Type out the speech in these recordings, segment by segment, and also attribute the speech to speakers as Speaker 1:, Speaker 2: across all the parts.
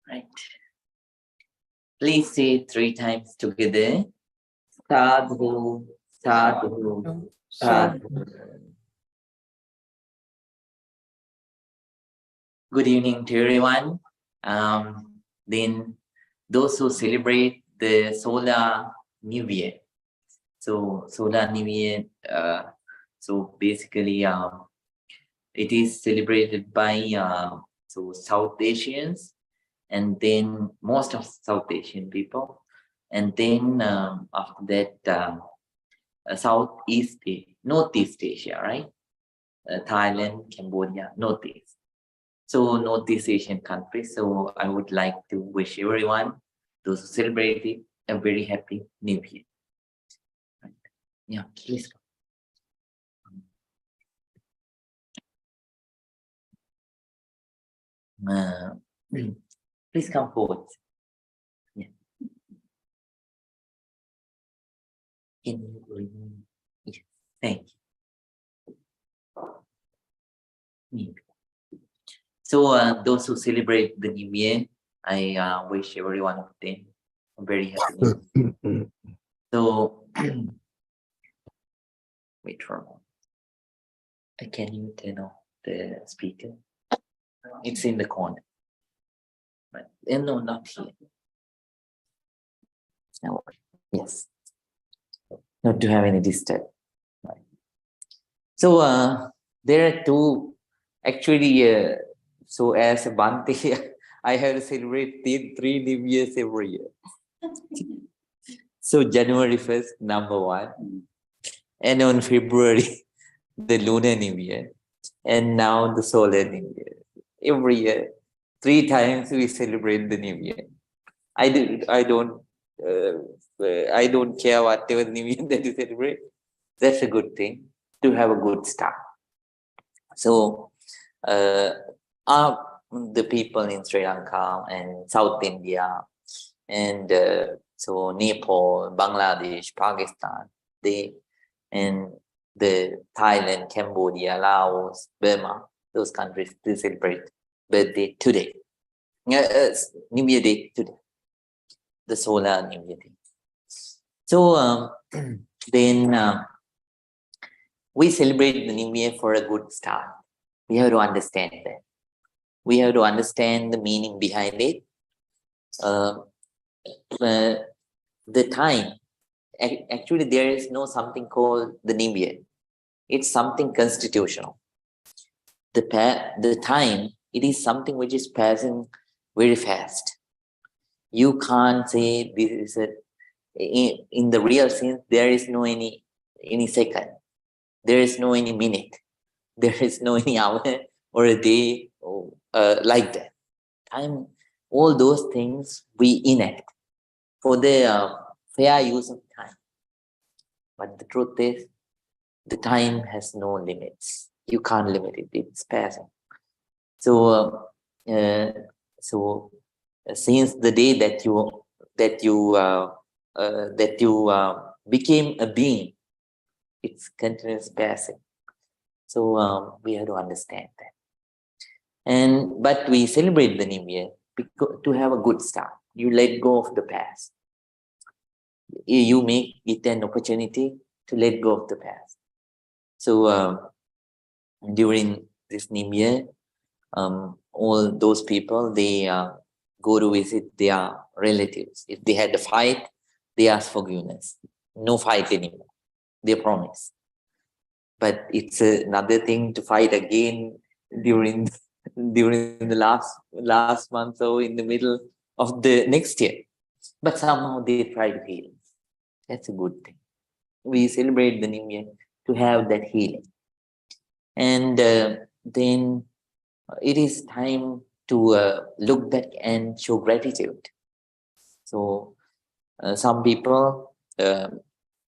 Speaker 1: Right. Please say 3 times together. Sadhu, sadhu, sadhu. Good evening to everyone. Then those who celebrate the Solar New Year. So Solar New Year, so basically it is celebrated by South Asians, and then most of South Asian people, and then after that Southeast, Northeast Asia, right? Thailand, Cambodia, Northeast. So Northeast Asian countries. So I would like to wish everyone, those who celebrate it, a very happy New Year. Right. Yeah, please go. Please come forward. Yeah. Can you remove? Yes. Thank you. So those who celebrate the New Year, I wish every one of them a very happy New Year. So wait for a moment. Can you turn off the speaker? It's in the corner. Right. No, not here. No. Yes. Not to have any disturb. Right. So there are two, actually, so as a Bhante, I have to celebrate 3 New Years every year. So January 1st, number 1. And on February, the Lunar New Year. And now the Solar New Year. Every year, 3 times we celebrate the New Year. I don't care whatever New Year that you celebrate. That's a good thing to have a good start. So the people in Sri Lanka and South India and so Nepal, Bangladesh, Pakistan, and the Thailand, Cambodia, Laos, Burma, those countries, they celebrate birthday today. New Year Day today, the Solar New Year Day. So then we celebrate the New Year for a good start. We have to understand that. We have to understand the meaning behind it. The time, actually there is no something called the New Year. It's something constitutional. The time, it is something which is passing very fast. You can't say this is in the real sense, there is no any second. There is no any minute. There is no any hour or a day or, like that. Time, all those things we enact for the fair use of time. But the truth is, the time has no limits. You can't limit it. It's passing. So, since the day that you became a being, it's continuous passing. So we have to understand that. But we celebrate the New Year to have a good start. You let go of the past. You make it an opportunity to let go of the past. So during this New Year, all those people, they go to visit their relatives. If they had a fight, they ask forgiveness. No fight anymore. They promise. But it's another thing to fight again during the last month or in the middle of the next year. But somehow they try to heal. That's a good thing. We celebrate the New Year to have that healing. And then it is time to look back and show gratitude. So some people,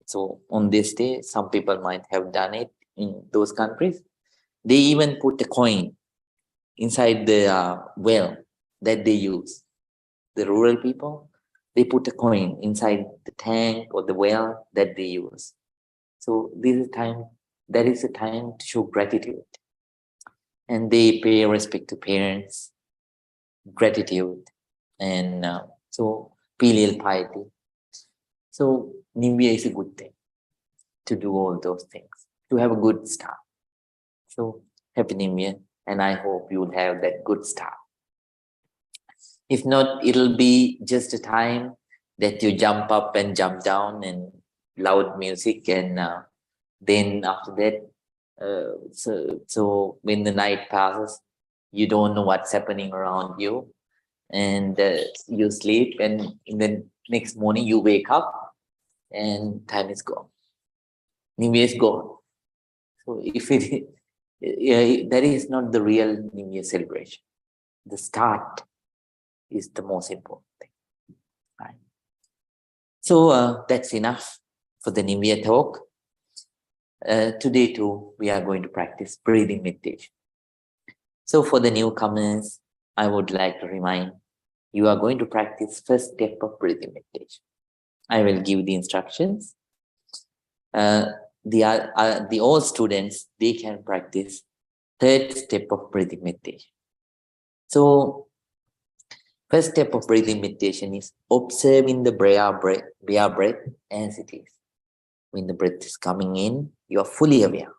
Speaker 1: so on this day, some people might have done it in those countries. They even put a coin inside the well that they use. The rural people, they put a coin inside the tank or the well that they use. So that is a time to show gratitude. And they pay respect to parents, gratitude, and so filial piety. So New Year is a good thing to do all those things, to have a good start. So Happy New Year, and I hope you will have that good start. If not, it'll be just a time that you jump up and jump down and loud music, and then after that, so when the night passes, you don't know what's happening around you, and you sleep, and in the next morning you wake up and time is gone. New Year is gone. So if that is not the real New Year celebration. The start is the most important thing. Right? So that's enough for the New Year talk. Today too, we are going to practice breathing meditation. So for the newcomers, I would like to remind you are going to practice first step of breathing meditation. I will give the instructions. The all students, they can practice third step of breathing meditation. So first step of breathing meditation is observing the bare breath as it is. When the breath is coming in, you are fully aware.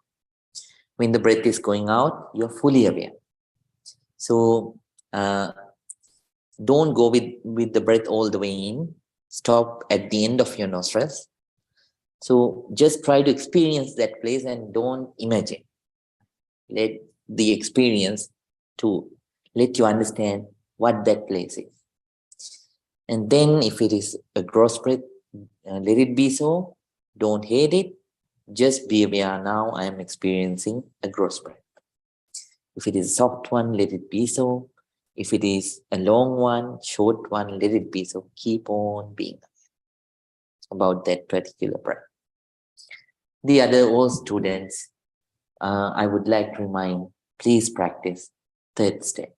Speaker 1: When the breath is going out, you are fully aware. So don't go with the breath all the way in. Stop at the end of your nostrils. So just try to experience that place and don't imagine. Let the experience to let you understand what that place is. And then if it is a gross breath, let it be so. Don't hate it. Just be aware now I am experiencing a gross breath. If it is a soft one, let it be so. If it is a long one, short one, let it be so. Keep on being about that particular breath. The other all students, I would like to remind, please practice third step.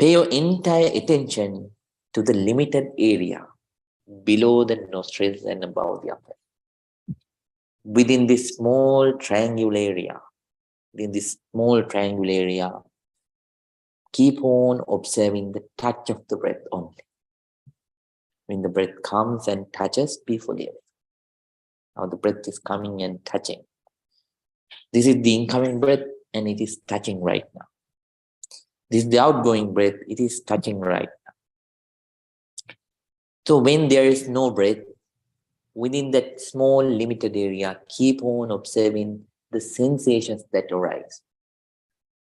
Speaker 1: Pay your entire attention to the limited area below the nostrils and above the upper. Within this small triangular area, keep on observing the touch of the breath only. When the breath comes and touches, be fully aware. Now the breath is coming and touching. This is the incoming breath and it is touching right now. This is the outgoing breath, it is touching right now. So when there is no breath, within that small limited area, keep on observing the sensations that arise.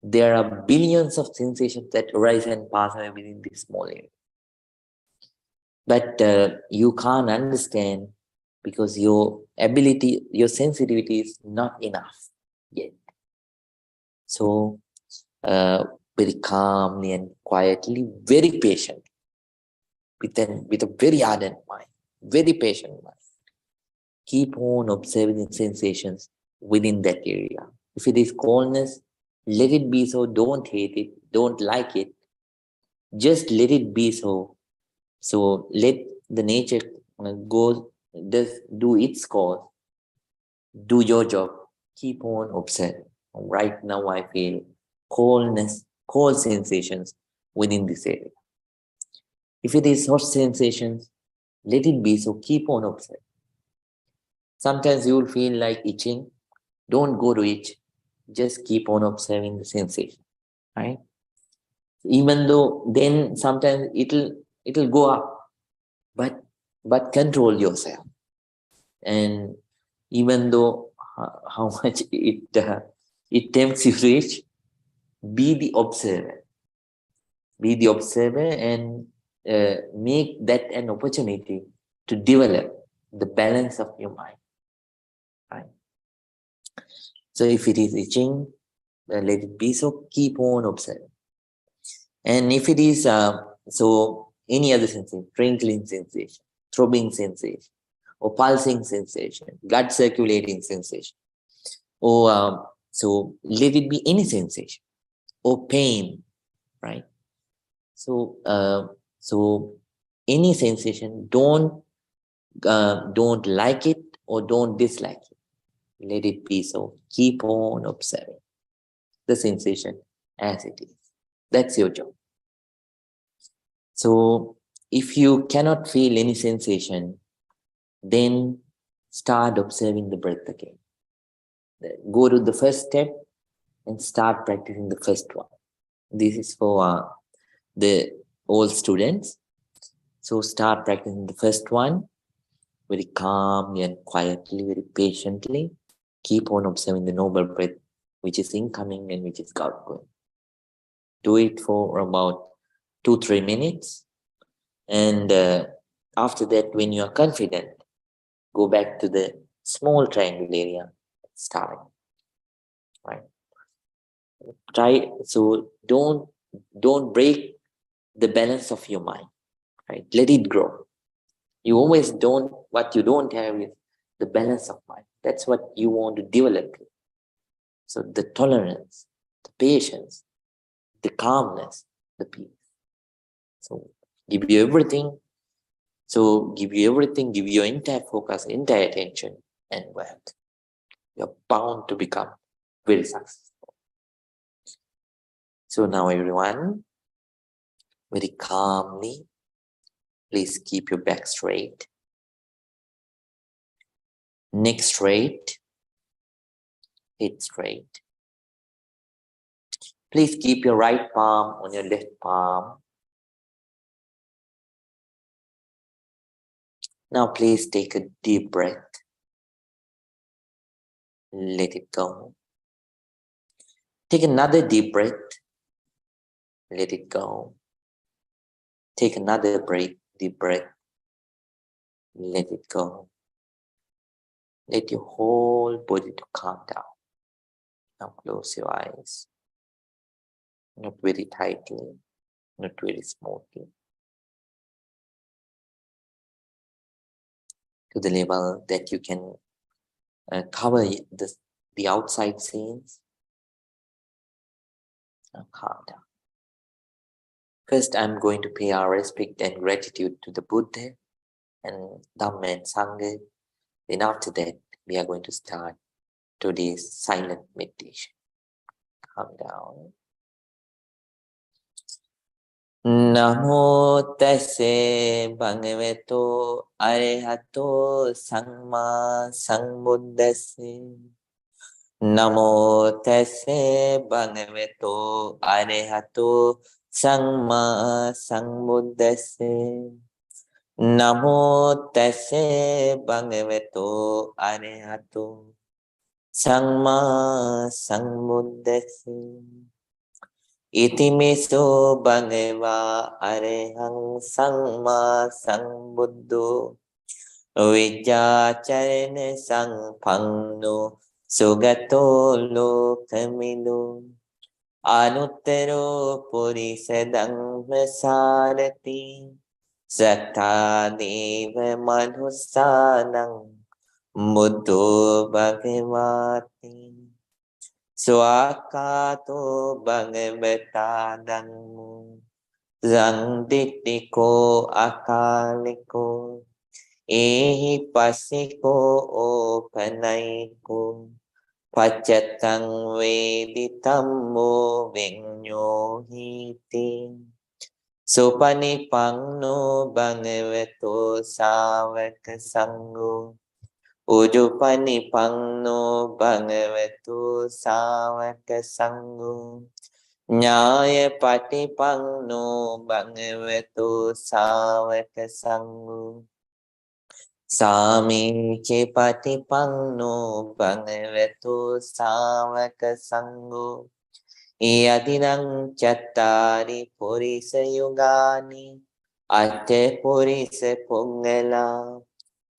Speaker 1: There are billions of sensations that arise and pass away within this small area. But you can't understand because your sensitivity is not enough yet. So very calmly and quietly, very patient, with a very ardent mind, very patient mind. Keep on observing the sensations within that area. If it is coldness, let it be so. Don't hate it. Don't like it. Just let it be so. So let the nature go, do its course. Do your job. Keep on observing. Right now, I feel coldness, cold sensations within this area. If it is hot sensations, let it be so. Keep on observing. Sometimes you will feel like itching. Don't go to itch. Just keep on observing the sensation, right? Even though then sometimes it'll go up, but control yourself. And even though how much it tempts you to itch, be the observer. Be the observer and make that an opportunity to develop the balance of your mind, right? So if it is itching, let it be so. Keep on observing. And if it is so any other sensation, twinkling sensation, throbbing sensation, or pulsing sensation, blood circulating sensation, or so let it be any sensation, or pain, right? So so any sensation, don't like it or don't dislike it. Let it be so. Keep on observing the sensation as it is. That's your job. So if you cannot feel any sensation, then start observing the breath again. Go to the first step and start practicing the first one. This is for the old students. So start practicing the first one very calmly and quietly, very patiently. Keep on observing the noble breath, which is incoming and which is outgoing. Do it for about 2-3 minutes. And after that, when you are confident, go back to the small triangle area, start. Right? Try, so don't break the balance of your mind. Right? Let it grow. You always what you don't have is the balance of mind. That's what you want to develop. So the tolerance, the patience, the calmness, the peace. So give you everything. So give you everything, give your entire focus, entire attention, and wealth. You're bound to become very successful. So now everyone, very calmly, please keep your back straight. Neck straight, head straight. Please keep your right palm on your left palm. Now please take a deep breath. Let it go. Take another deep breath. Let it go. Take another deep breath. Let it go. Let your whole body to calm down. Now close your eyes. Not very tightly, not very smoothly. To the level that you can cover the outside scenes. Now calm down. First, I'm going to pay our respect and gratitude to the Buddha and Dhamma and Sangha. Then after that, we are going to start today's silent meditation. Calm down. Namo tassa bhagavato arahato samma sambuddhassa. Namo tassa bhagavato arahato samma sambuddhassa. Namo tassa bhagavato arahato samma sambuddhassa. Itimeso bhagava arahang samma sambuddho vijjācarana sampanno sugato lokamido anuttaro purisa dhamma sarati sattha deva manussanam
Speaker 2: Buddho Bhagavati Swakato Bhagavata Dhammo Zangditiko Akaliko Ehi Pasiko Opanaiko Pachatang Veditammo Vinyohiti Supanipangno Bhagavato Savaka Sangho Ujupanipangno Bhagavato Savaka Sangho Nyaya Patipangno Bhagavato Savaka Sangho Sami Patipangno Bhagavato Savaka Sangho Yadinang Chattari Purisa Yugani Ate Purisa Pungala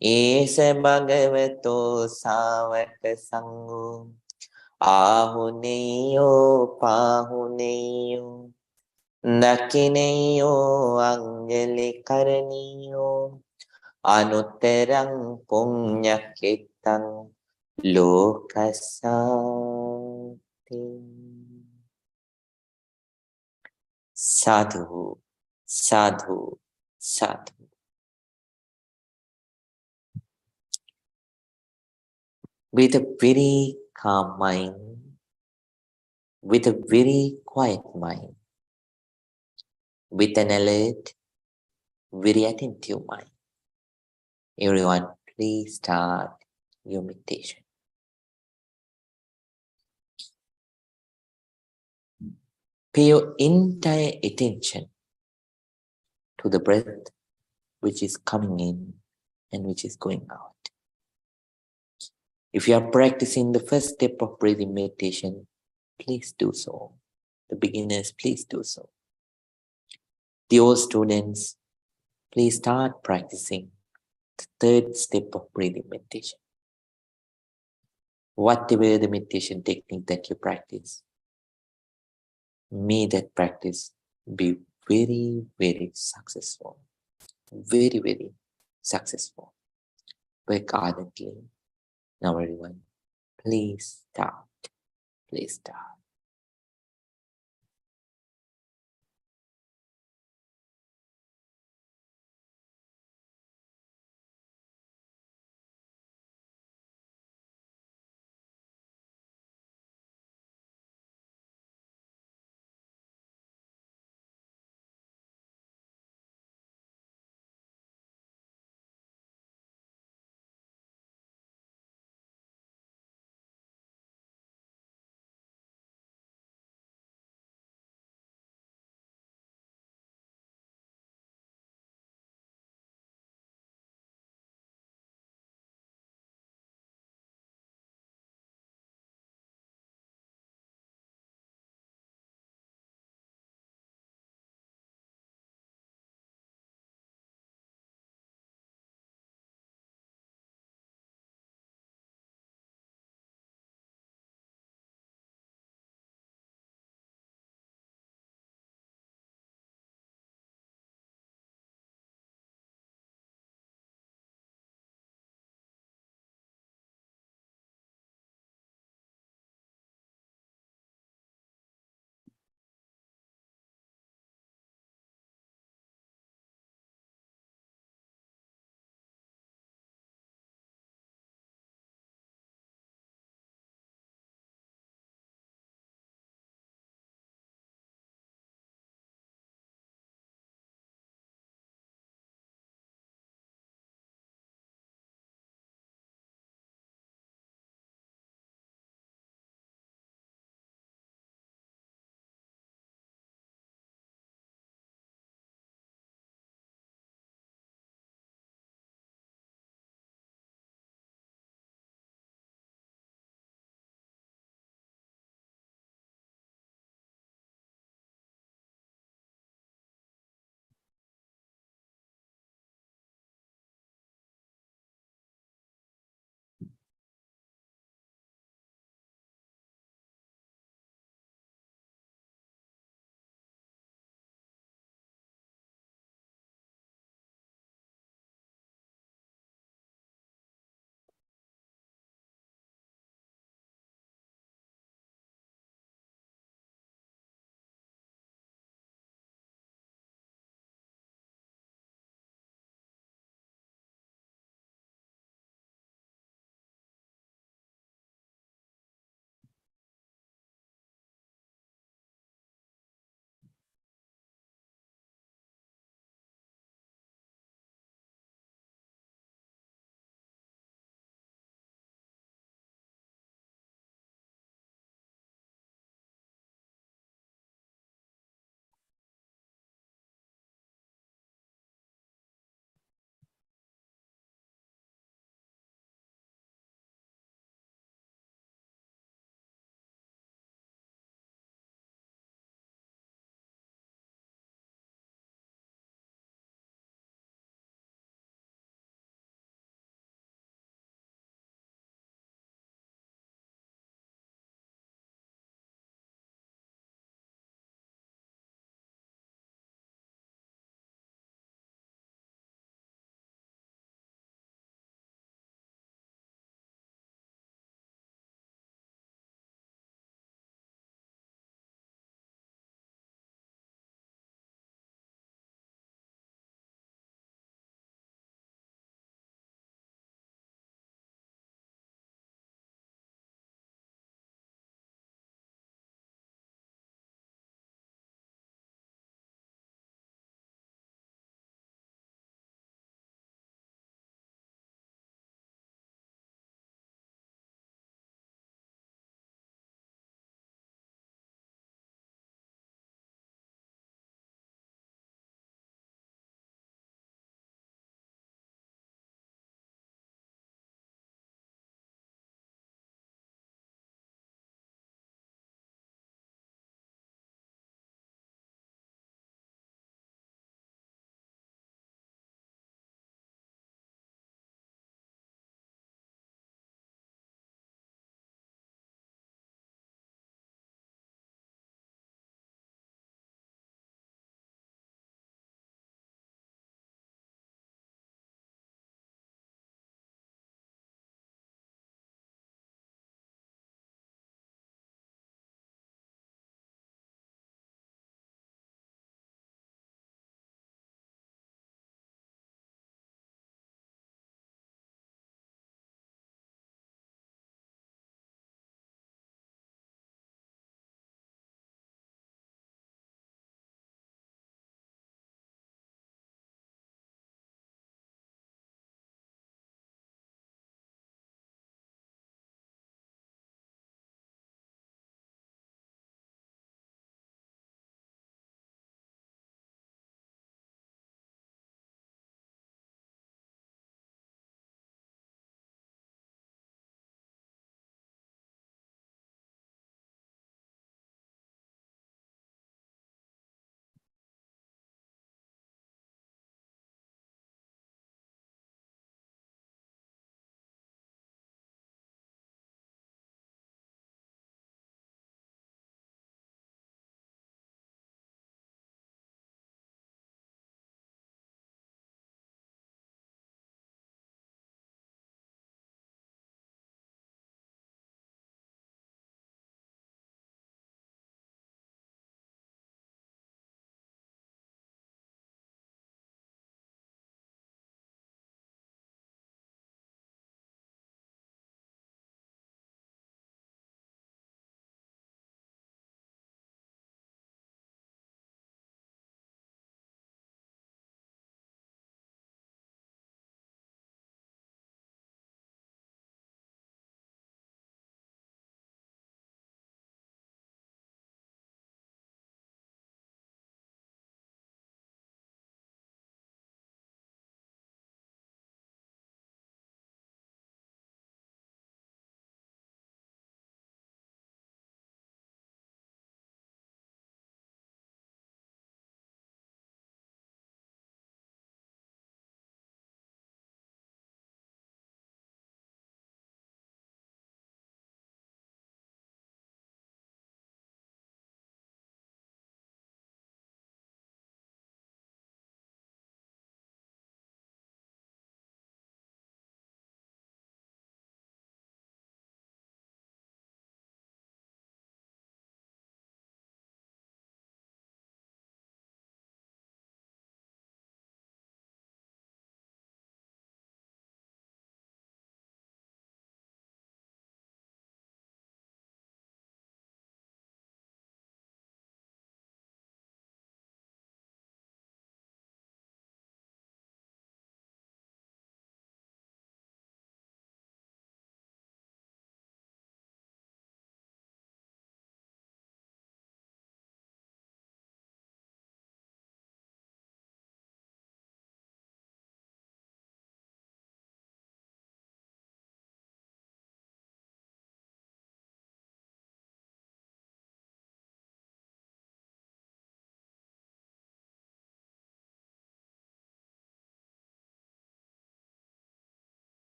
Speaker 2: Isa Bhagavato Savaka Sangho Ahuneyo Pahuneyo Dakineyo Anjali Karaniyo Anutterang Punyakitang Lokasati Sadhu, sadhu, sadhu. With a very calm mind, with a very quiet mind, with an alert, very attentive mind. Everyone, please start your meditation. Pay your entire attention to the breath which is coming in and which is going out. If you are practicing the first step of breathing meditation, please do so. The beginners, please do so. The old students, please start practicing the third step of breathing meditation. Whatever the meditation technique that you practice, may that practice be very, very successful. Very, very successful. Work ardently. Now everyone, please start. Please start.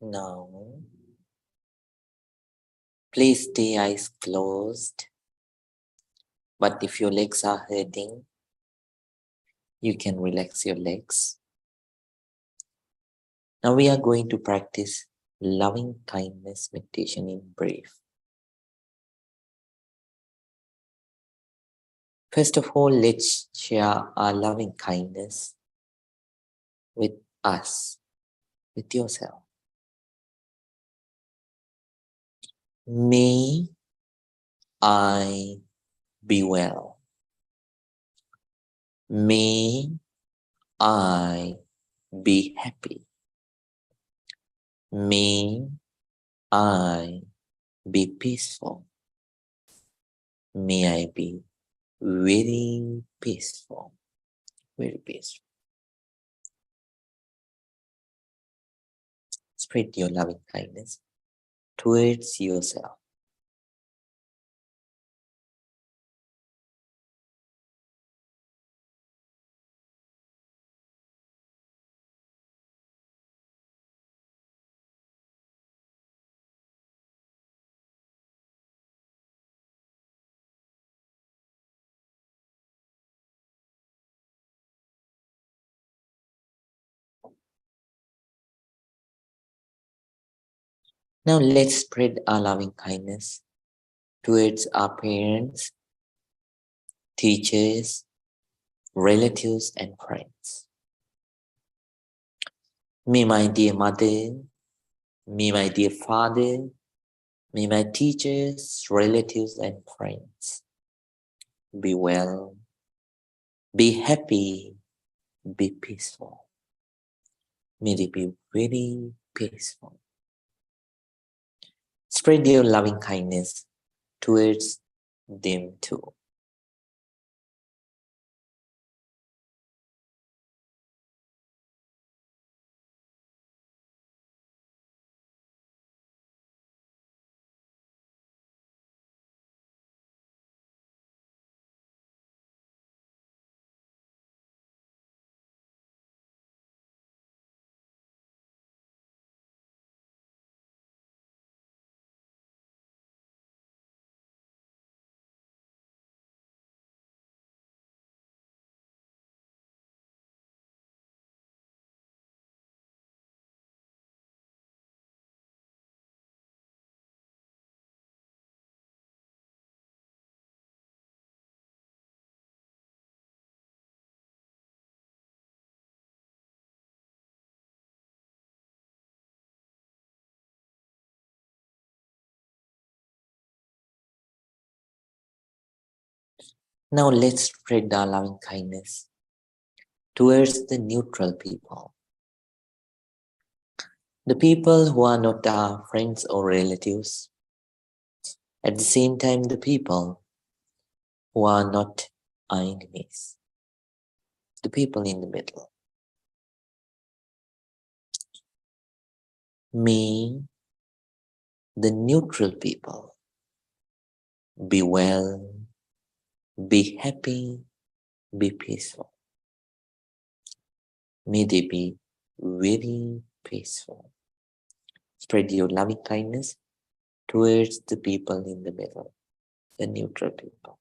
Speaker 2: Now, please stay eyes closed. But if your legs are hurting, you can relax your legs. Now we are going to practice loving kindness meditation in brief. First of all, let's share our loving kindness with us, with yourself. May I be well. May I be happy. May I be peaceful. May I be very peaceful. Very peaceful. Spread your loving kindness towards yourself. Now let's spread our loving kindness towards our parents, teachers, relatives, and friends. May my dear mother, may my dear father, may my teachers, relatives, and friends be well, be happy, be peaceful. May they be very peaceful. Spread your loving kindness towards them too. Now let's spread our loving kindness towards the neutral people. The people who are not our friends or relatives. At the same time, the people who are not our enemies. The people in the middle. May the neutral people be well, be happy, be peaceful. May they be very peaceful. Spread your loving kindness towards the people in the middle, the neutral people.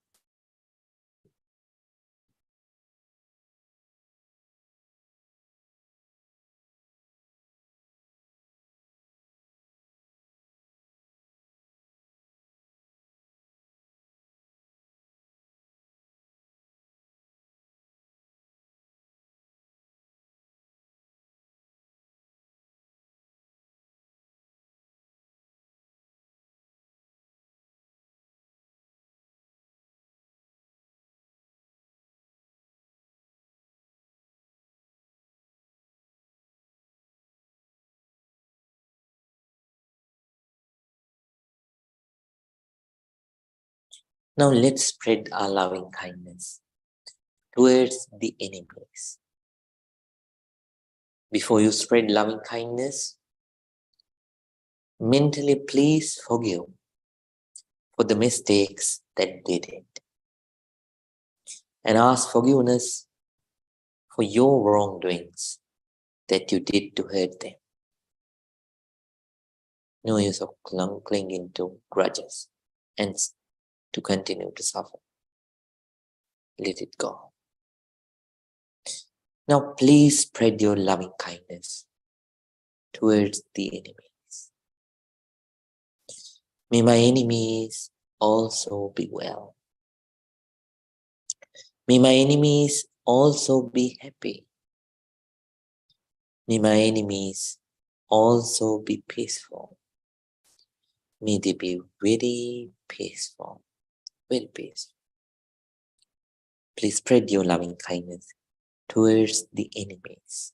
Speaker 2: Now let's spread our loving kindness towards the enemies. Before you spread loving kindness, mentally please forgive for the mistakes that they did and ask forgiveness for your wrongdoings that you did to hurt them. No use of clinging to grudges and to continue to suffer. Let it go. Now please spread your loving kindness towards the enemies. May my enemies also be well. May my enemies also be happy. May my enemies also be peaceful. May they be very peaceful, very peaceful. Please spread your loving kindness towards the enemies.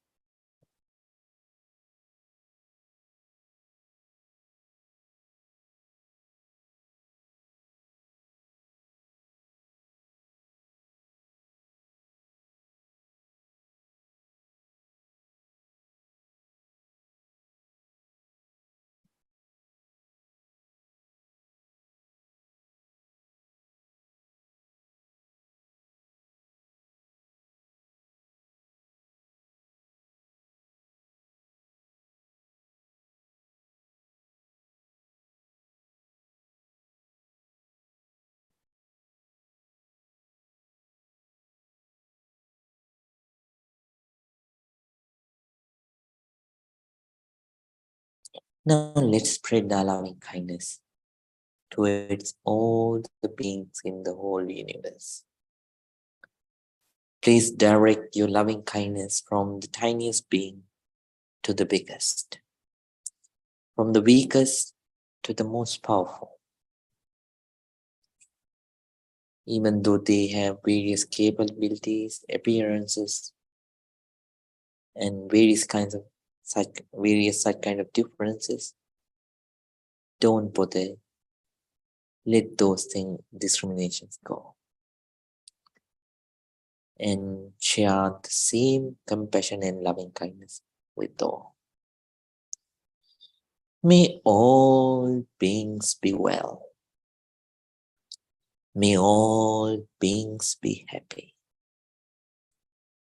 Speaker 2: Now let's spread our loving kindness towards all the beings in the whole universe. Please direct your loving kindness from the tiniest being to the biggest, from the weakest to the most powerful. Even though they have various capabilities, appearances, and various kind of differences, don't bother. Let those discriminations go. And share the same compassion and loving kindness with all. May all beings be well. May all beings be happy.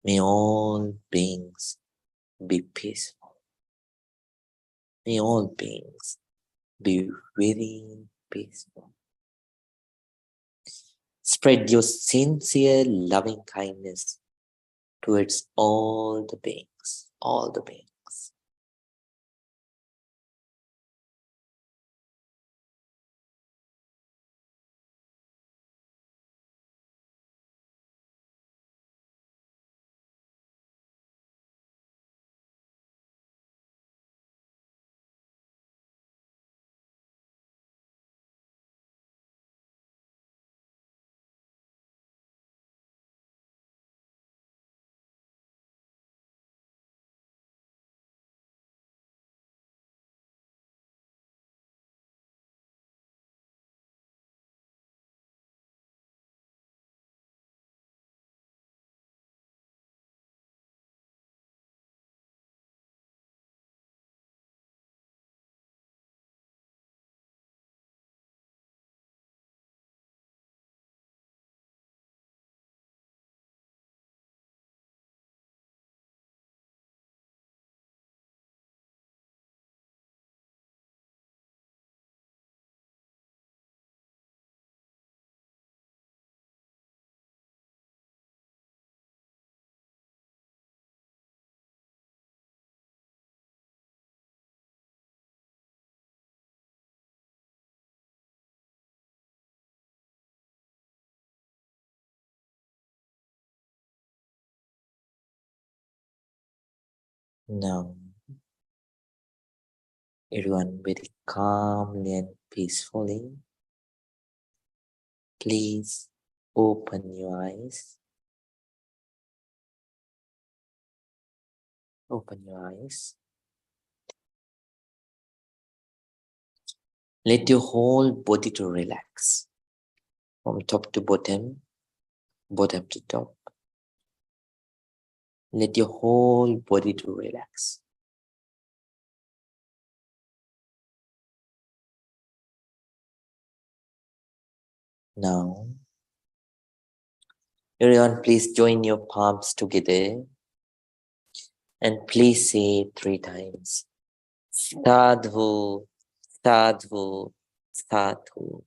Speaker 2: May all beings be peaceful. May all beings be very peaceful. Spread your sincere loving kindness towards all the beings, all the beings. Now, everyone very calmly and peacefully, please open your eyes. Open your eyes. Let your whole body to relax from top to bottom, bottom to top. Let your whole body to relax. Now, everyone please join your palms together and please say 3 times. Sadhu, Sadhu, sadhu.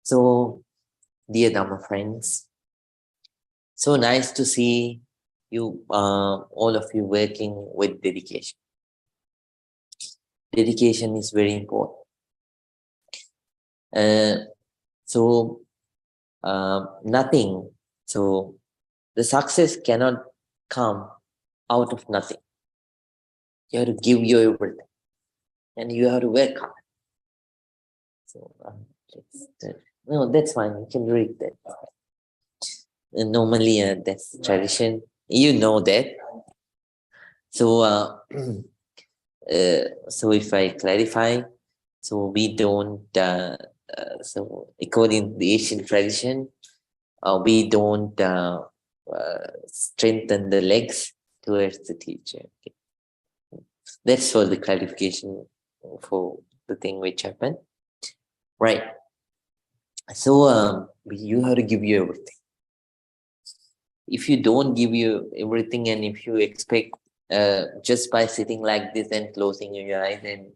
Speaker 2: So, dear Dhamma friends, so nice to see you, all of you working with dedication. Dedication is very important. So, nothing. So, the success cannot come out of nothing. You have to give your everything, and you have to work hard. So, no, that's fine. You can read that. Normally, that's tradition. You know that. So, so if I clarify, so we don't. So according to the Asian tradition, we don't strengthen the legs towards the teacher. Okay. That's for the clarification for the thing which happened. Right. So you have to give you everything. If you don't give you everything, and if you expect just by sitting like this and closing your eyes and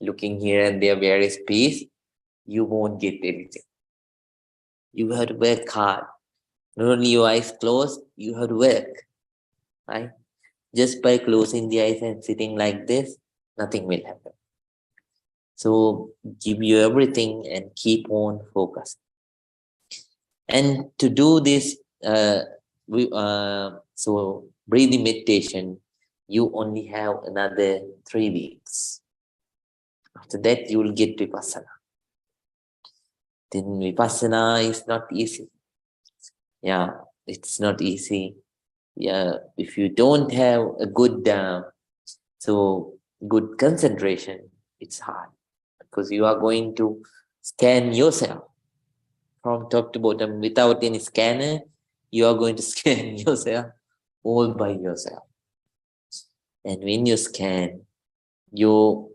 Speaker 2: looking here and there various peace, you won't get anything. You have to work hard. Not only your eyes closed, you have to work. Right? Just by closing the eyes and sitting like this, nothing will happen. So give you everything and keep on focused. And to do this, so breathing meditation, you only have another 3 weeks. After that, you will get Vipassana. Then Vipassana is not easy. Yeah, it's not easy. Yeah, if you don't have a good, good concentration, it's hard because you are going to scan yourself from top to bottom without any scanner. You are going to scan yourself all by yourself. And when you scan, you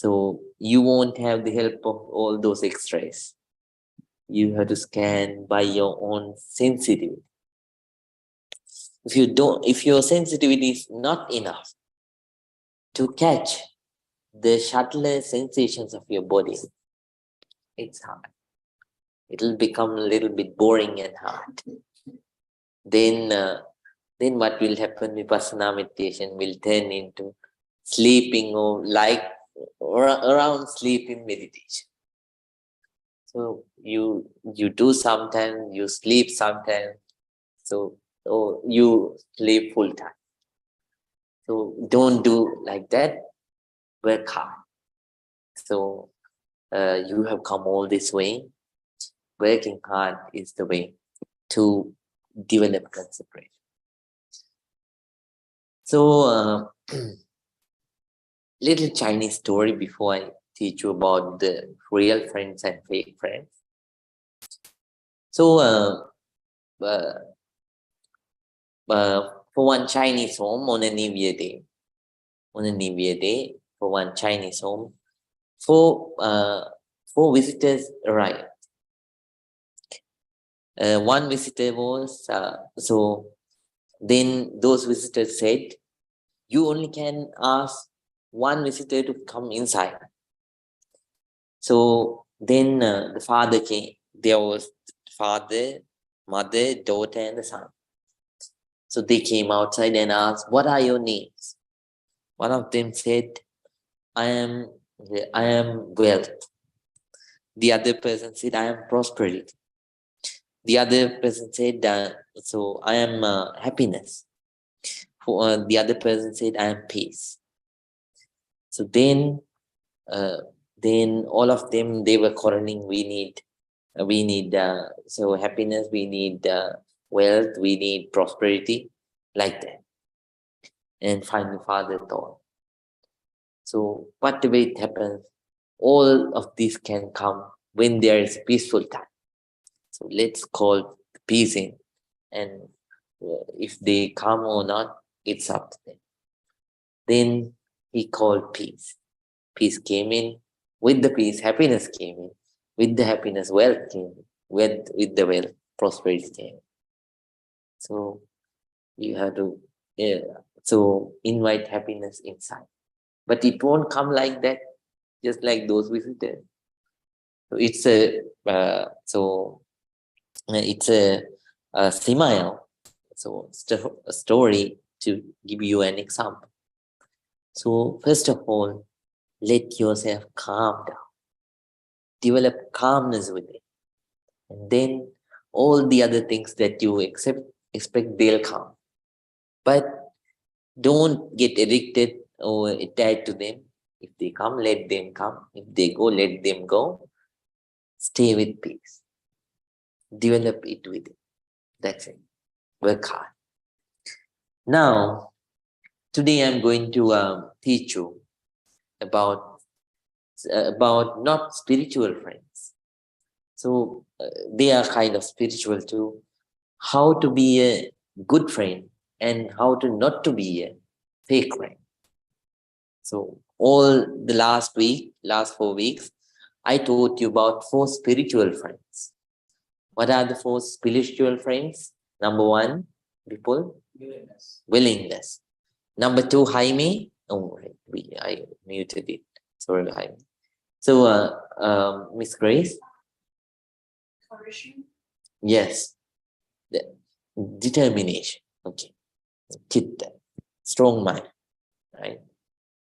Speaker 2: won't have the help of all those X-rays. You have to scan by your own sensitivity. If your sensitivity is not enough to catch the subtler sensations of your body, it's hard. It'll become a little bit boring and hard. Then what will happen? Vipassana meditation will turn into sleeping or around sleeping meditation. So you do sometimes, you sleep sometimes. So you sleep full time. So don't do like that. Work hard. So you have come all this way. Working hard is the way to develop concentration. So little Chinese story before I teach you about the real friends and fake friends. So for one Chinese home on a New Year day, for one Chinese home, four visitors arrived. One visitor was then those visitors said, you only can ask one visitor to come inside. So then the father came. There was father, mother, daughter, and the son. So they came outside and asked, what are your names? One of them said, I am wealth. The other person said, I am prosperity. The other person said, I am happiness. The other person said, I am peace. So then all of them, they were quarreling. We need happiness, we need wealth, we need prosperity, like that. And finally, father thought, so whatever it happens, all of this can come when there is peaceful time. So let's call peace in, and if they come or not, it's up to them. Then he called peace. Peace came in. With the peace, happiness came in. With the happiness, wealth came in. With the wealth, prosperity came in. So You have to so invite happiness inside. But it won't come like that, just like those visitors. So it's a simile. So a story to give you an example. So first of all, let yourself calm down. Develop calmness with it. And then all the other things that you expect they'll come. But don't get addicted or attached to them. If they come, let them come. If they go, let them go. Stay with peace. Develop it with it. That's it. Work hard. Now, today I'm going to teach you about not spiritual friends. So they are kind of spiritual too. How to be a good friend and how to not to be a fake friend. So all the last 4 weeks, I taught you about 4 spiritual friends. What are the 4 spiritual friends? Number 1, people? Willingness. Number 2, Jaime. Oh, I muted it. Sorry, Jaime. So, Miss Grace? Courage. Yes. Determination. Okay. Chitta. Strong mind. Right.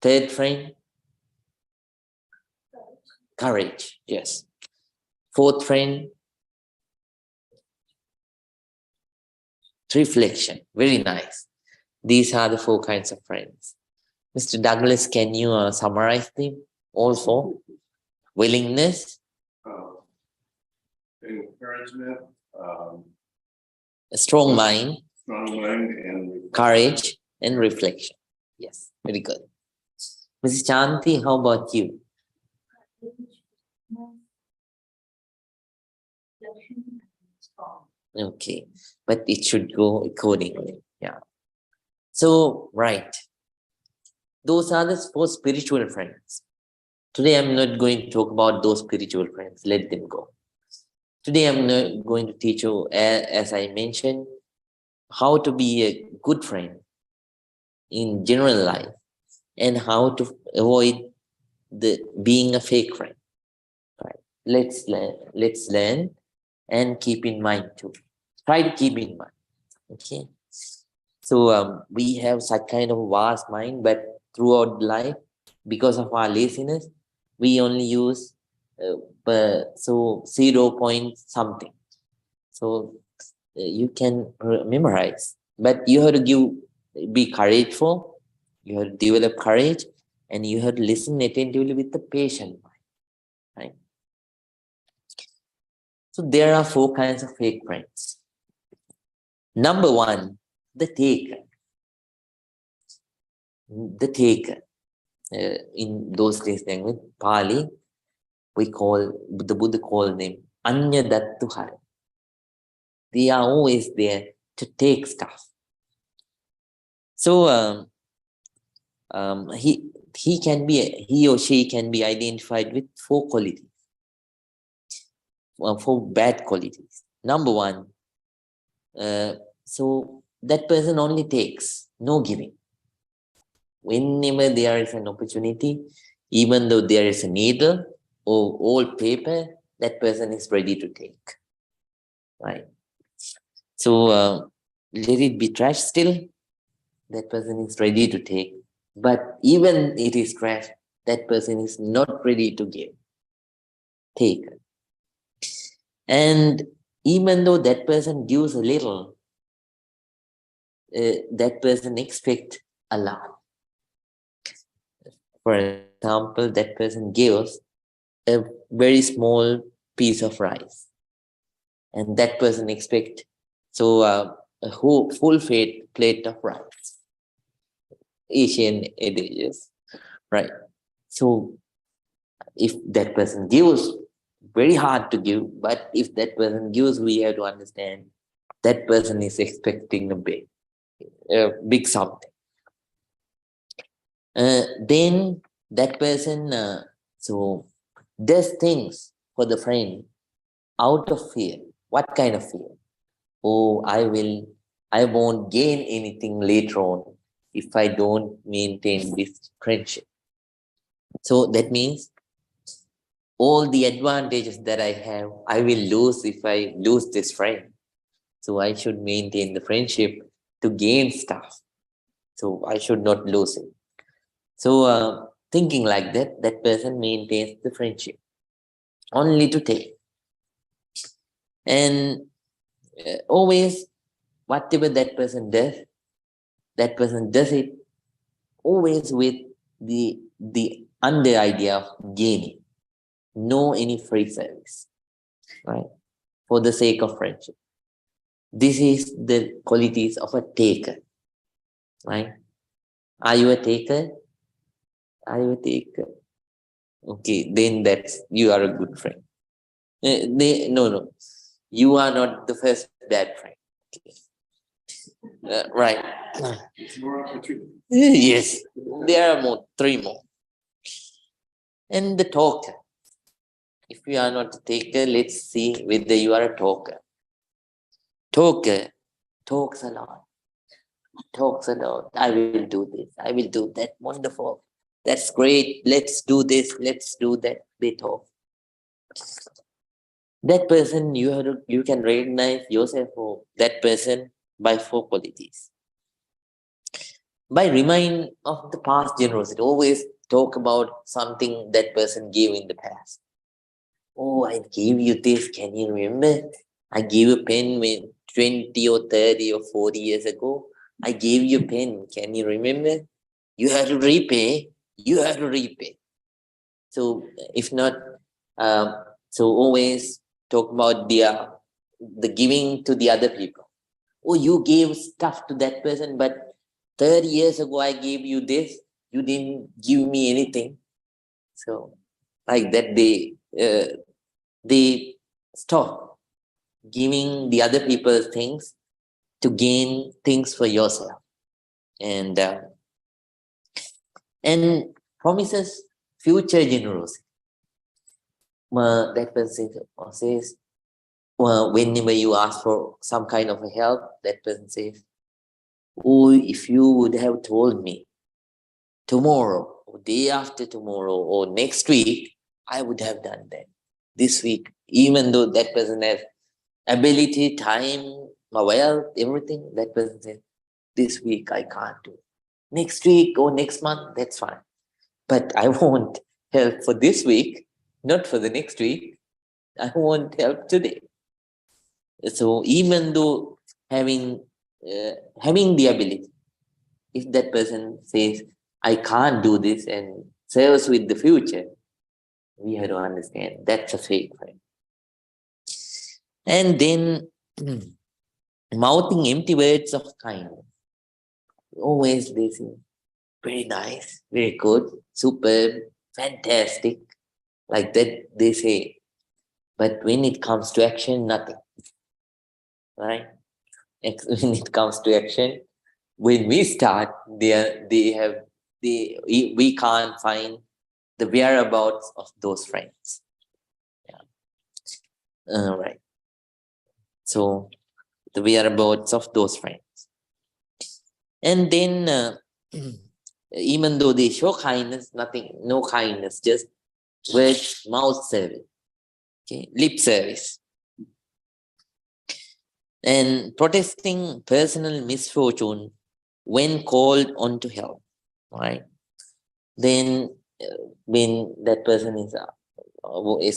Speaker 2: Third friend? Courage. Yes. Fourth friend? Reflection. Very nice. These are the 4 kinds of friends. Mr. Douglas, can you summarize them also? Willingness,
Speaker 3: encouragement,
Speaker 2: a strong mind,
Speaker 3: and
Speaker 2: courage, and reflection. Yes, very good. Mrs. Chanti, how about you? Okay, but it should go accordingly. Yeah. So, right. Those are the 4 spiritual friends. Today, I'm not going to talk about those spiritual friends. Let them go. Today, I'm not going to teach you, as I mentioned, how to be a good friend in general life and how to avoid being a fake friend. Right. Let's learn and keep in mind too. Try to keep in mind. Okay. So we have such kind of vast mind, but throughout life, because of our laziness, we only use 0 point something. So you can memorize, but you have to be courageful. You have to develop courage, and you have to listen attentively with the patient mind. Right. So there are 4 kinds of fake friends. Number 1, the taker. The taker. In those days language, Pali, the Buddha called them Anya Dattuhara. They are always there to take stuff. So he or she can be identified with 4 qualities. 4 bad qualities. Number 1, so that person only takes, no giving. Whenever there is an opportunity, even though there is a needle or old paper, that person is ready to take. Right. So let it be trash still, that person is ready to take. But even it is trash, that person is not ready to give. Take. And even though that person gives a little, that person expects a lot. For example, that person gives a very small piece of rice, and that person expects a whole full plate of rice. Asian adages, right? So if that person gives, very hard to give, but if that person gives, we have to understand that person is expecting a big something. Then that person does things for the friend out of fear. What kind of fear? Oh, I will I won't gain anything later on if I don't maintain this friendship. So that means all the advantages that I have, I will lose if I lose this friend. So I should maintain the friendship to gain stuff. So I should not lose it. So thinking like that, that person maintains the friendship only to take. And always, whatever that person does it always with the under idea of gaining, no any free service, right? For the sake of friendship. This is the qualities of a taker, right? Are you a taker? Are you a taker? Okay, then that's you are a good friend. No, you are not the first bad friend. Okay. Right.
Speaker 3: It's more opportunity.
Speaker 2: Yes, there are more, three more. And the talker. If you are not a taker, let's see whether you are a talker. Talker talks a lot. Talks a lot. I will do this. I will do that. Wonderful. That's great. Let's do this. Let's do that. They talk. That person, you can recognize yourself for that person by four qualities. By remind of the past generosity. Always talk about something that person gave in the past. Oh, I gave you this. Can you remember? I gave you a pen when 20 or 30 or 40 years ago. I gave you a pen. Can you remember? You have to repay. You have to repay. So if not, so always talk about the giving to the other people. Oh, you gave stuff to that person, but 30 years ago I gave you this. You didn't give me anything. So like that, they stop giving the other people things to gain things for yourself, and promises future generosity. That person says, whenever you ask for some kind of a help, that person says, oh, if you would have told me tomorrow or day after tomorrow or next week, I would have done that. This week, even though that person has ability, time, wealth, everything, that person says, this week I can't do it. Next week or next month, that's fine. But I want help for this week, not for the next week. I want help today. So even though having the ability, if that person says, I can't do this and serves with the future, we have to understand that's a fake friend. And then mouthing empty words of kindness. Always they say, very nice, very good, superb, fantastic. Like that they say. But when it comes to action, nothing. Right? When it comes to action, when we start, we can't find the whereabouts of those friends. Yeah. Right. So the whereabouts of those friends. And then even though they show kindness, nothing, no kindness, just words, mouth service, okay, lip service. And protesting personal misfortune when called on to help, right? Then when that person is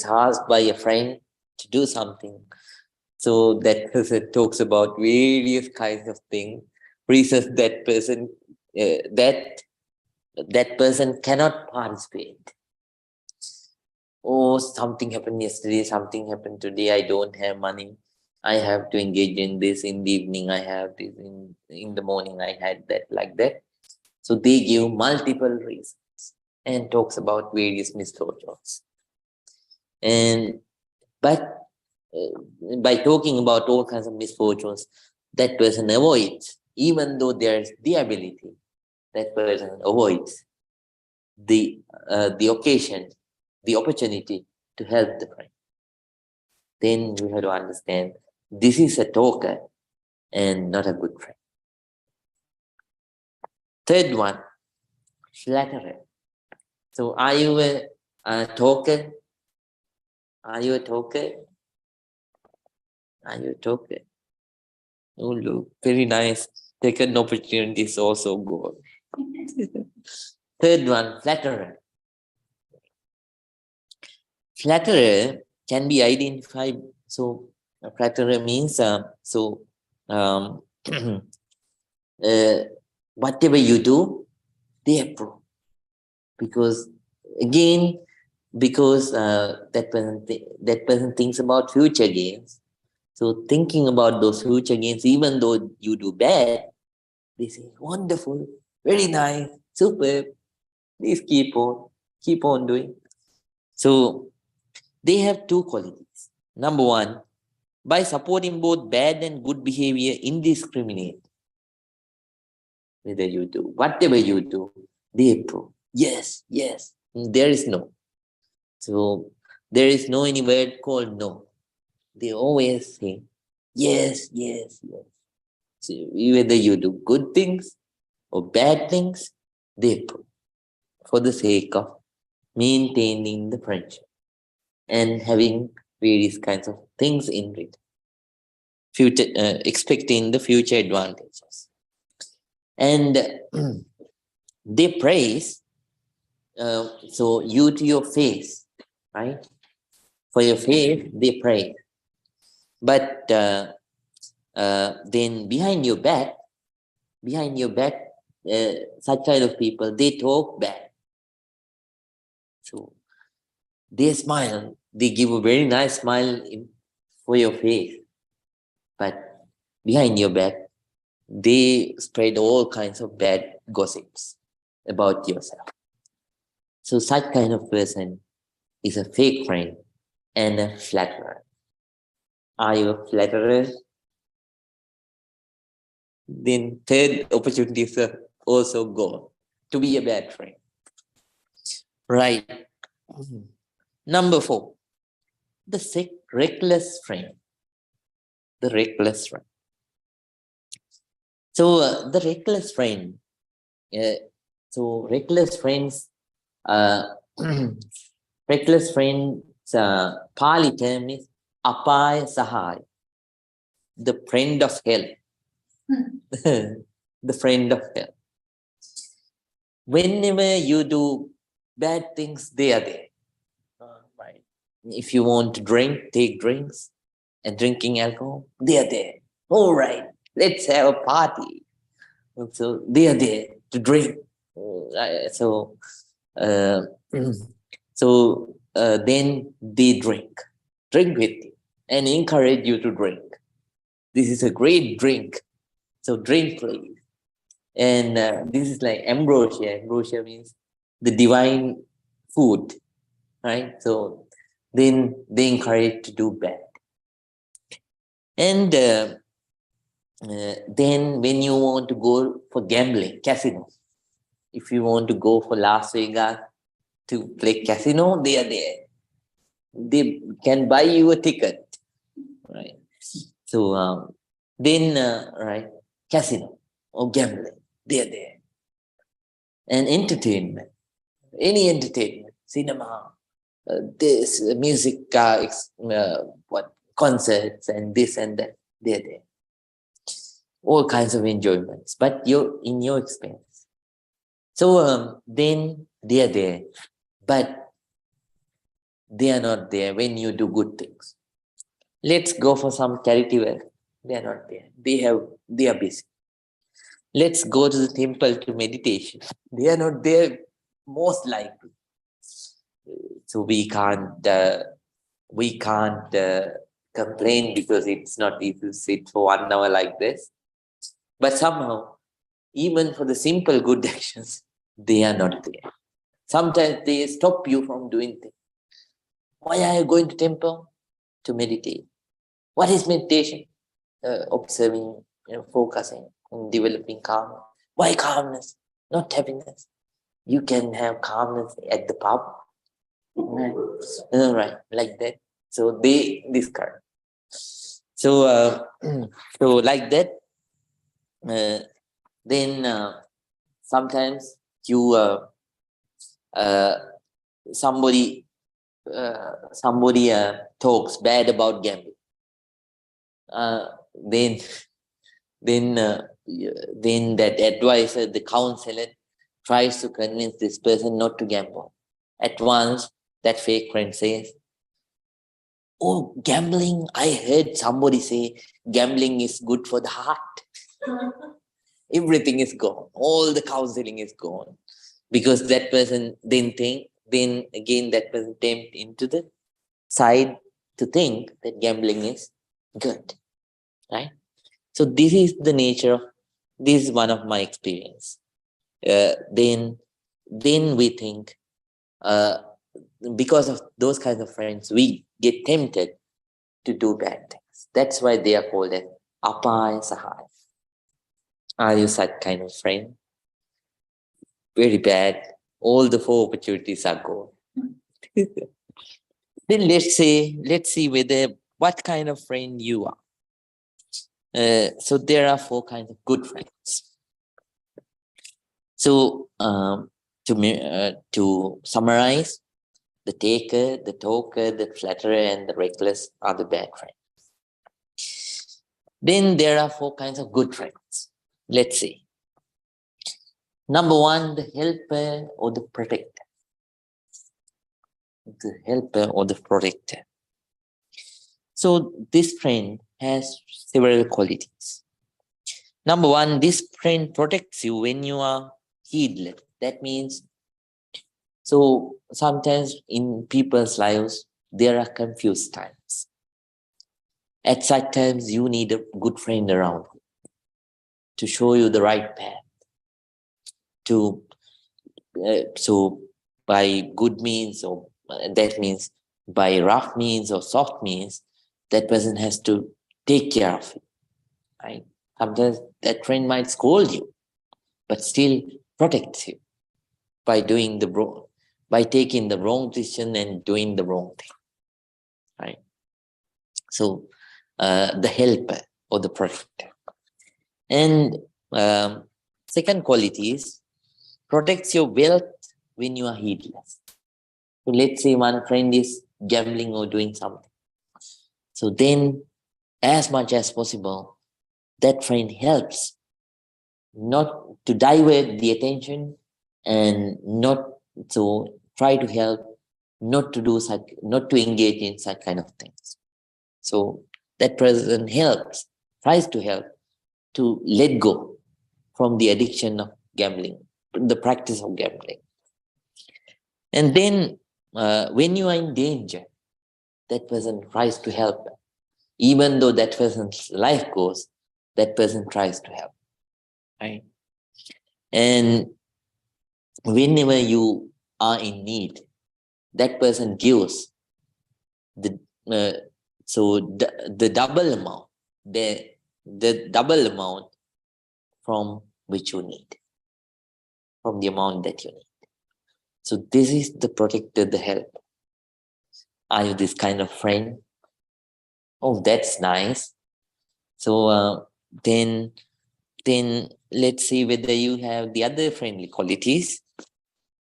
Speaker 2: asked by a friend to do something, so that person talks about various kinds of things, reasons that person that person cannot participate. Oh, something happened yesterday, something happened today, I don't have money, I have to engage in this in the evening, I have this in the morning, I had that, like that. So they give multiple reasons and talks about various misfortunes. But by talking about all kinds of misfortunes, that person avoids, even though there's the ability, that person avoids the occasion, the opportunity to help the friend. Then you have to understand, this is a talker. and not a good friend. Third one, flatterer. So are you a talker? Are you a talker? Are you a talker? Oh, look, very nice. Second opportunity is also good. Third one, flatterer. Flatterer can be identified. So, a flatterer means whatever you do, they approve. Because that person thinks about future gains. So thinking about those future gains, even though you do bad, they say, wonderful, very nice, superb. Please keep on doing. So they have two qualities. Number one, by supporting both bad and good behavior indiscriminate. Whether you do, whatever you do, they approve. Yes, yes. There is no. So there is no any word called no. They always say yes, yes, yes. So whether you do good things or bad things, they approve for the sake of maintaining the friendship and having various kinds of things in return, expecting the future advantages. And they praise so you to your face, right? For your face, they praise. But then behind your back, such kind of people, they talk bad. So they smile, they give a very nice smile for your face. But behind your back, they spread all kinds of bad gossips about yourself. So such kind of person is a fake friend and a flatterer. Are you a flatterer? Then third opportunity is also gone to be a bad friend. Right. Number 4, the reckless friend. The reckless friend. So the reckless friend. Reckless friends. Reckless friends. Pali term is apaya sahaya. The friend of hell. The friend of hell. Whenever you do bad things, they are there. Right. If you want to drink, take drinks and drinking alcohol, they are there. All right, let's have a party. And so they are there to drink. Then they drink with you and encourage you to drink. This is a great drink. So drink, please. And this is like ambrosia. Ambrosia means the divine food, right? So then they encourage to do bad. And then when you want to go for gambling, casino, if you want to go for Las Vegas to play casino, they are there. They can buy you a ticket, right? So right, casino or gambling, they are there. And entertainment, any entertainment, cinema, this music, concerts and this and that, they're there. All kinds of enjoyments, but in your expense. So then they are there, but they are not there when you do good things. Let's go for some charity work. They are not there. They are busy. Let's go to the temple to meditation. They are not there, most likely. So we can't complain because it's not easy to sit for 1 hour like this. But somehow, even for the simple good actions, they are not there. Sometimes they stop you from doing things. Why are you going to temple? To meditate. What is meditation? Observing, focusing, and developing calmness. Why calmness? Not happiness. You can have calmness at the pub. Right, like that. So they discard. So like that, then sometimes you somebody talks bad about gambling. Then then that advisor, the counselor, tries to convince this person not to gamble. At once, that fake friend says, "Oh, gambling! I heard somebody say gambling is good for the heart." Everything is gone. All the counseling is gone because that person then again that person tempted into the side to think that gambling is good, right? So this is the nature of, this is one of my experience. Then we think, because of those kinds of friends, we get tempted to do bad things. That's why they are called as apaya sahaya. Are you such kind of friend? Very bad. All the 4 opportunities are gone. Then let's see whether what kind of friend you are. So there are 4 kinds of good friends. So to summarize, the taker, the talker, the flatterer, and the reckless are the bad friends. Then there are 4 kinds of good friends. Let's see. Number 1, the helper or the protector. The helper or the protector. So this friend has several qualities. Number 1, this friend protects you when you are heedless. That means, so sometimes in people's lives, there are confused times. At such times, you need a good friend around you to show you the right path. So by good means, or that means by rough means or soft means, that person has to take care of you, right? Sometimes that friend might scold you, but still protects you by taking the wrong decision and doing the wrong thing, right? So the helper or the protector. And second quality is protects your wealth when you are heedless. So let's say one friend is gambling or doing something. So then, as much as possible, that friend helps not to divert the attention and not to try to help, not to engage in such kind of things. So that person tries to help to let go from the addiction of gambling, the practice of gambling. And then when you are in danger, that person tries to help. Even though that person's life goes, that person tries to help, right? And whenever you are in need, that person gives the double amount, the double amount from which you need, from the amount that you need. So this is the protector, the help. Are you this kind of friend? Oh, that's nice. So then let's see whether you have the other friendly qualities.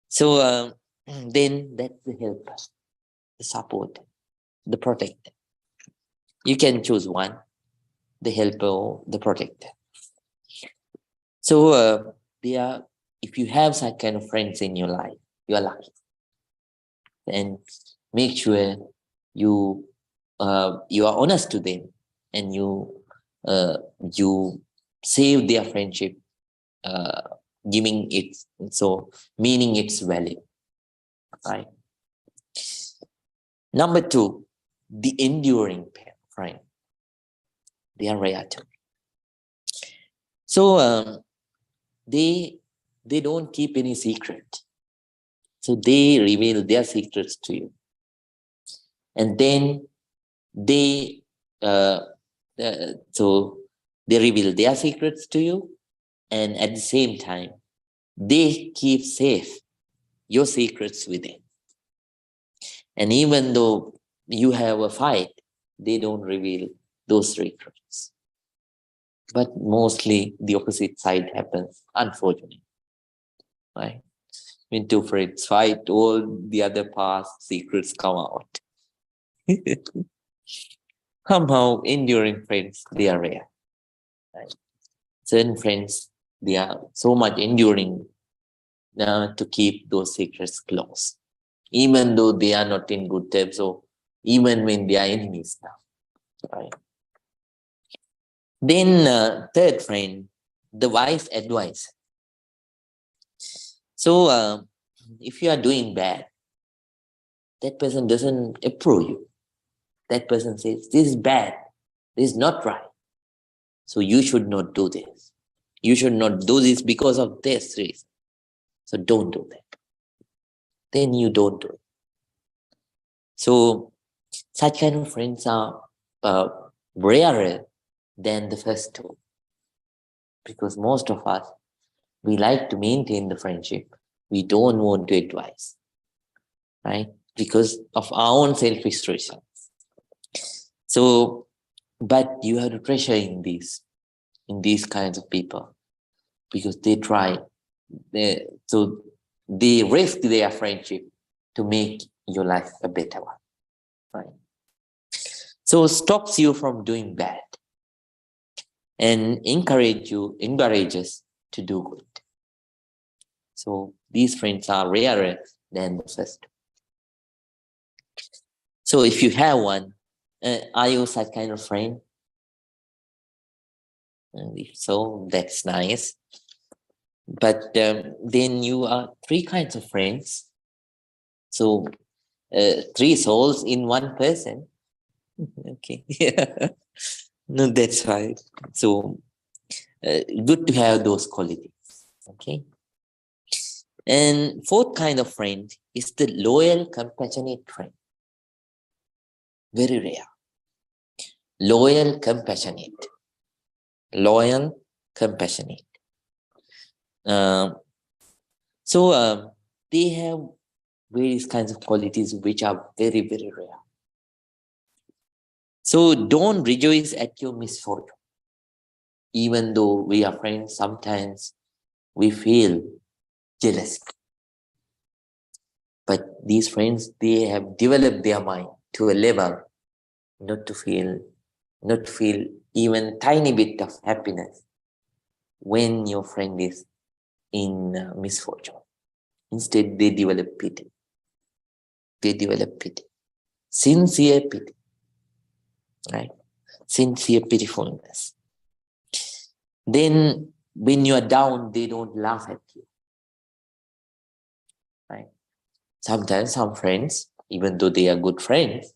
Speaker 2: So then that's the helper, the support, the protector. You can choose one, the helper or the protector. So if you have such kind of friends in your life, you are lucky. And make sure you are honest to them, and you save their friendship, meaning its value, right? Number 2, the enduring friend. They are rare too. So they don't keep any secret. So they reveal their secrets to you, and then they reveal their secrets to you, and at the same time they keep safe your secrets within. And even though you have a fight, they don't reveal those secrets. But mostly the opposite side happens, unfortunately. Right? When two friends fight, all the other past secrets come out. Somehow, enduring friends, they are rare. Right? Certain friends, they are so much enduring to keep those secrets close, even though they are not in good terms, or even when they are enemies now. Right? Then, third friend, the wise advice. So, if you are doing bad, that person doesn't approve you. That person says, this is bad, this is not right. So you should not do this. You should not do this because of this reason. So don't do that. Then you don't do it. So such kind of friends are rarer than the first two. Because most of us, we like to maintain the friendship. We don't want to advise. Right? Because of our own selfish reasons. So, but you have to treasure in these kinds of people, because they try, so they risk their friendship to make your life a better one, right? So stops you from doing bad and encourages to do good. So these friends are rarer than the first. So if you have one, are you such kind of friend? If so, that's nice. But then you are three kinds of friends. So three souls in one person. Okay. Yeah. No, that's right. So good to have those qualities. Okay. And fourth kind of friend is the loyal, compassionate friend. Very rare. Loyal, compassionate. Loyal, compassionate. So they have various kinds of qualities which are very, very rare. So don't rejoice at your misfortune. Even though we are friends, sometimes we feel jealous. But these friends, they have developed their mind to a level not to feel even tiny bit of happiness when your friend is in misfortune. Instead, they develop pity. They develop pity. Sincere pity. Right? Sincere pitifulness. Then when you are down, they don't laugh at you. Right? Sometimes some friends, even though they are good friends,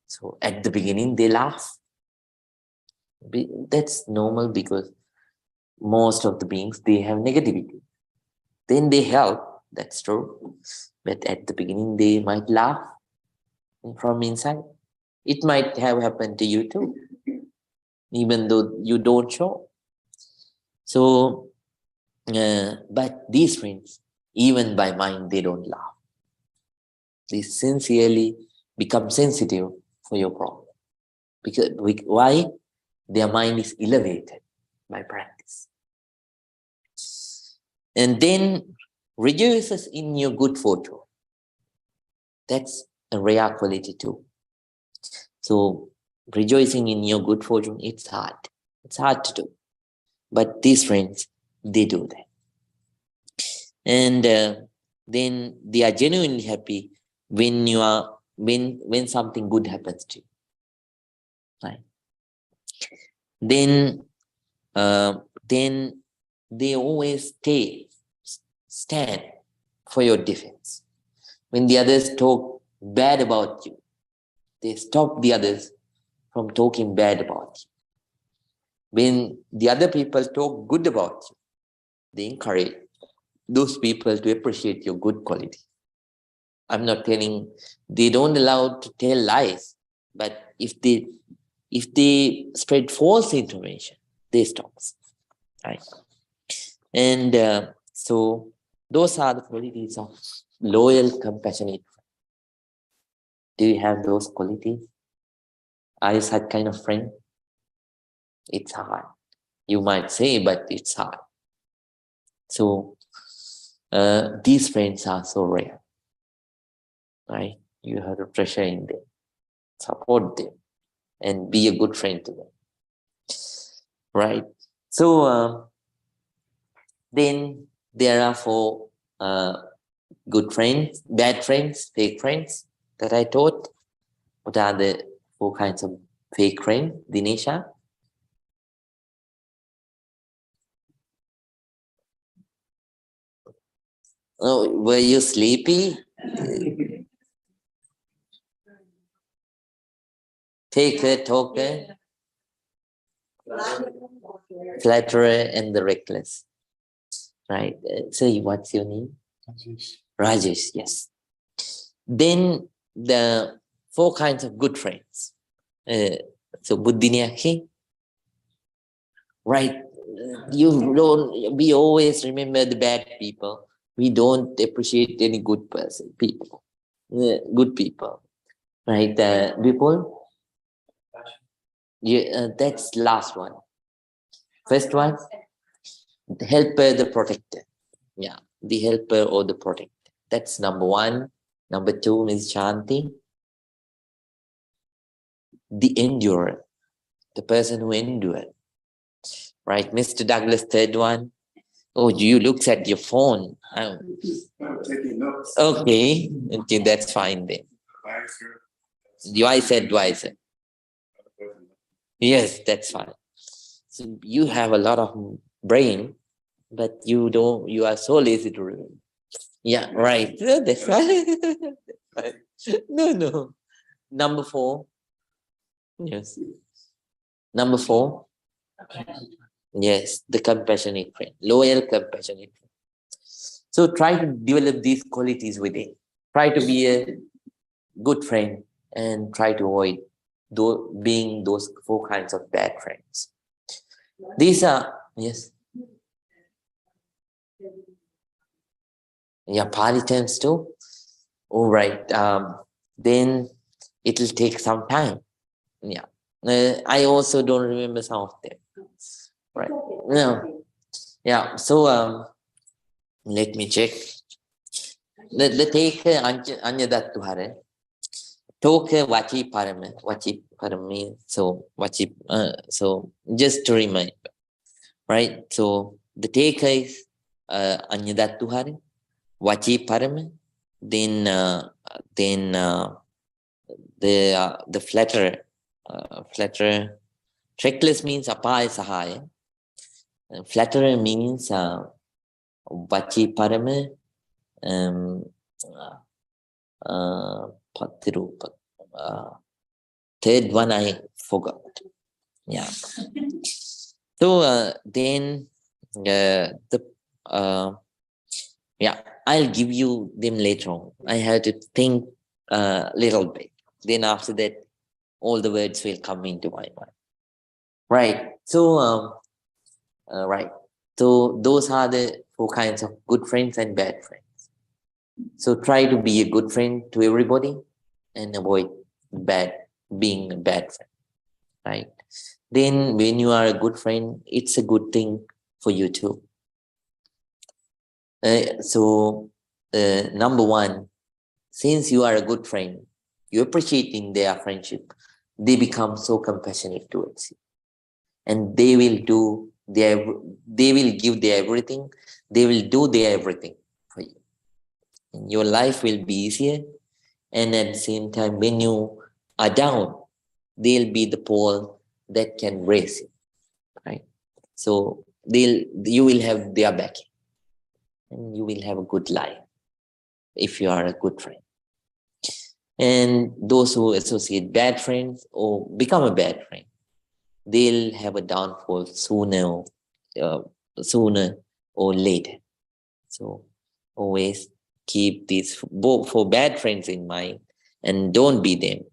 Speaker 2: so at the beginning they laugh. That's normal, because most of the beings, they have negativity. Then they help, that's true. But at the beginning they might laugh from inside. It might have happened to you too, even though you don't show. So, but these friends, even by mind, they don't laugh. They sincerely become sensitive for your problem. Because why? Their mind is elevated by practice. And then rejoices in your good fortune. That's a rare quality too. So rejoicing in your good fortune, it's hard. It's hard to do. But these friends, they do that. And then they are genuinely happy when you are when something good happens to you. Right? Then they always stand for your defense. When the others talk bad about you, they stop the others from talking bad about you. When the other people talk good about you, they encourage those people to appreciate your good quality. I'm not telling, they don't allow to tell lies, but if they spread false information, they stop. Right? And so those are the qualities of loyal, compassionate. Do you have those qualities? Are you that kind of friend? It's hard. You might say, but it's hard. So these friends are so rare, right? You have to treasure in them, support them, and be a good friend to them, right? So then there are 4 good friends, bad friends, fake friends that I taught. What are the 4 kinds of fake friends, Dinesha? Oh, were you sleepy? Taker, talker, flatterer, and the reckless. Right. So what's your name? Rajesh, yes. Then the 4 kinds of good friends. So Buddhi, right? You don't. We always remember the bad people. We don't appreciate any good people, good people, right? People. Yeah, that's last one. First one, the helper, the protector. Yeah, the helper or the protector. That's number 1. Number 2 is Shanti, the endurer, the person who endured. Right, Mr. Douglas, third one. Oh, you looks at your phone.
Speaker 3: I'm taking notes.
Speaker 2: Okay, that's fine then. Advisor. Yes, that's fine. So you have a lot of brain, but you don't. You are so lazy to remember. Yeah, right. That's right. No. Number 4. Yes. Number 4. Yes, the compassionate friend, loyal, compassionate friend. So try to develop these qualities within. Try to be a good friend and try to avoid being those 4 kinds of bad friends. These are, yes. Yeah, Pali terms too. All right. Then it will take some time. Yeah. I also don't remember some of them. Right. No. Yeah. So let me check. The take Anyadat Tuhare. Talk Vachi Parama. Vachi Parama. So just to remind, right? So the take is Anyadat Tuhare, Vachi Parama, then the flatterer. Reckless means Apai Sahaya. Flatterer means Vachi Parama. Third one I forgot. Yeah. So then I'll give you them later on. I have to think a little bit. Then after that, all the words will come into my mind. Right. So right. So those are the 4 kinds of good friends and bad friends. So try to be a good friend to everybody and avoid being a bad friend, right? Then when you are a good friend, it's a good thing for you too. Number 1, since you are a good friend, you're appreciating their friendship, they become so compassionate towards you. And they will give their everything, they will do their everything for you. And your life will be easier. And at the same time, when you are down, they'll be the pole that can raise you, right? So you will have their backing, and you will have a good life if you are a good friend. And those who associate bad friends or become a bad friend, they'll have a downfall sooner or later. So always keep these 4 bad friends in mind and don't be them,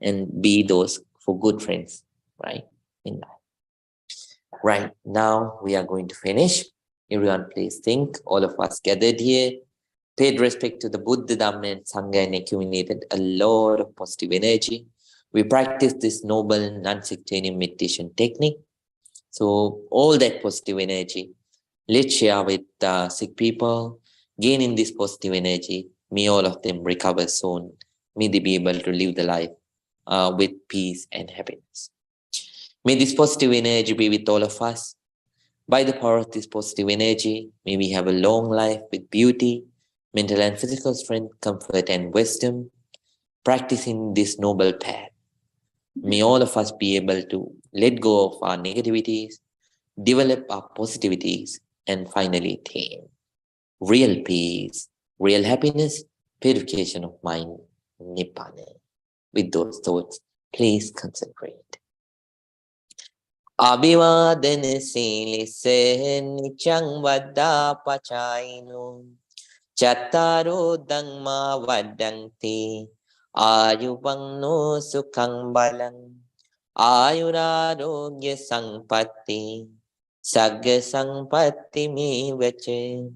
Speaker 2: and be those 4 good friends, right? In life. Right, now we are going to finish. Everyone please think, all of us gathered here, paid respect to the Buddha, Dhamma and Sangha and accumulated a lot of positive energy. We practice this noble non-sectarian meditation technique So all that positive energy, let's share with sick people, gaining this positive energy. May all of them recover soon. May they be able to live the life with peace and happiness. May this positive energy be with all of us. By the power of this positive energy, may we have a long life with beauty, mental and physical strength, comfort and wisdom, practicing this noble path. May all of us be able to let go of our negativities, develop our positivities, and finally attain real peace, real happiness, purification of mind, Nibbana. With those thoughts, please concentrate. Abhivadana silise nichang vada pachaino chattaro dhamma vadanti ayuvangno sukhang balang ayurarogya sampatti sagga sampatti me vache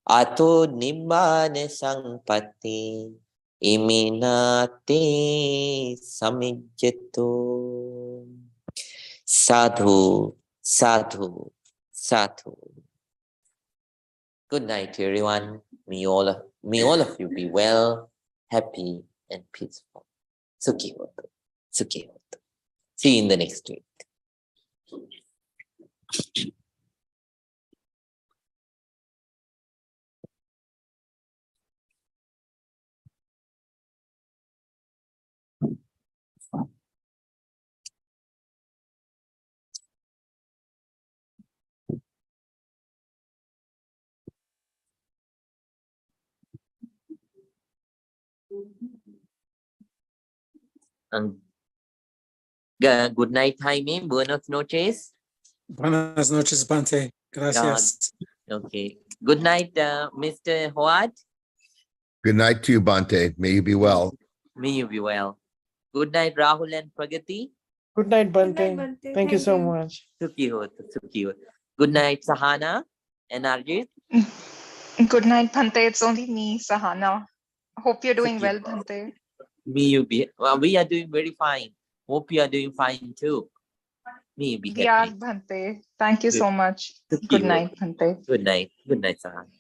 Speaker 2: ato nibbana sampatti iminati samijjato. Sadhu, sadhu, sadhu. Good night, everyone. May all of you be well, happy, and peaceful. Sukhi hotu, sukhi hotu. See you in the next week. Good night, Jaime. Buenas noches.
Speaker 3: Buenas noches, Bante. Gracias.
Speaker 2: Okay. Good night, Mr. Howard.
Speaker 4: Good night to you, Bante. May you be well.
Speaker 2: May you be well. Good night, Rahul and Pragati.
Speaker 5: Good night, Bante. Thank you so much.
Speaker 2: Sukhi hotu, sukhi hotu. Good night, Sahana and Arjit.
Speaker 6: Good night, Bhante. It's only me, Sahana. Hope you're doing well, Bhante.
Speaker 2: We are doing very fine. Hope you are doing fine too. Me be
Speaker 6: We are,
Speaker 2: happy.
Speaker 6: Bhante. Thank you
Speaker 2: Good.
Speaker 6: so much.
Speaker 2: Sukhi
Speaker 6: Good
Speaker 2: hotu.
Speaker 6: night, Bhante.
Speaker 2: Good night. Good night, Sahana.